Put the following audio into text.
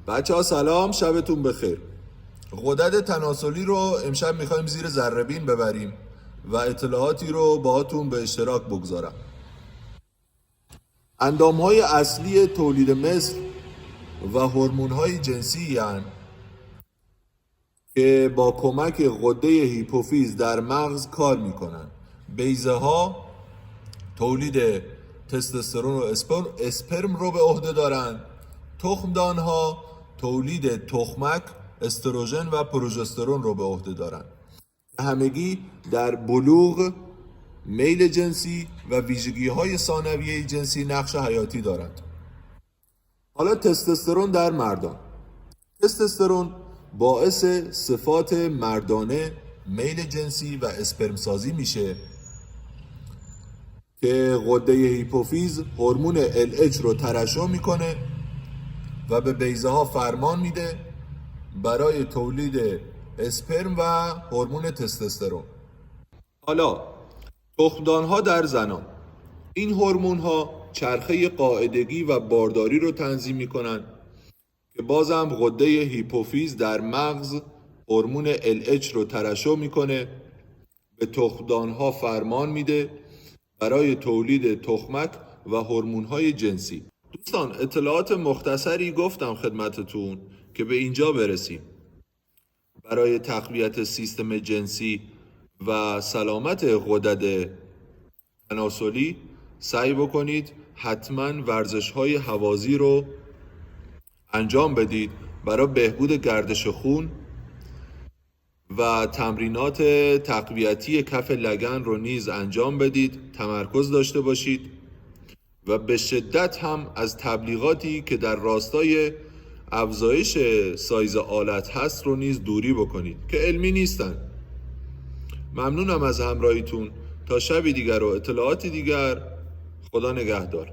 بچه ها سلام، شبتون بخیر. غدد تناسلی رو امشب میخوایم زیر ذره‌بین ببریم و اطلاعاتی رو باهاتون به اشتراک بگذارم. اندامهای اصلی تولید مثل و هورمون‌های جنسی هستند که با کمک غده هیپوفیز در مغز کار میکنن. بیضه ها تولید تستوسترون و اسپرم رو به عهده دارن. تخمدان ها تولید تخمک، استروژن و پروژسترون رو به عهده دارن. همگی در بلوغ میل جنسی و ویژگی های ثانویه جنسی نقش حیاتی دارند. حالا تستوسترون در مردان. تستوسترون باعث صفات مردانه، میل جنسی و اسپرم سازی میشه که غده هیپوفیز هورمون LH رو ترشح میکنه و به بیضه ها فرمان میده برای تولید اسپرم و هورمون تستوسترون. حالا تخمدان ها در زنان، این هورمون ها چرخه قاعدگی و بارداری رو تنظیم میکنن که بازم غده هیپوفیز در مغز هورمون LH رو ترشح میکنه، به تخمدان ها فرمان میده برای تولید تخمک و هورمون های جنسی. دوستان، اطلاعات مختصری گفتم خدمتتون که به اینجا برسیم. برای تقویت سیستم جنسی و سلامت غدد تناسلی سعی بکنید حتما ورزش های هوازی رو انجام بدید. برای بهبود گردش خون و تمرینات تقویتی کف لگن رو نیز انجام بدید. تمرکز داشته باشید و به شدت هم از تبلیغاتی که در راستای افزایش سایز آلت هست رو نیز دوری بکنید که علمی نیستن. ممنونم از همراهیتون. تا شبی دیگر و اطلاعاتی دیگر، خدا نگهدار.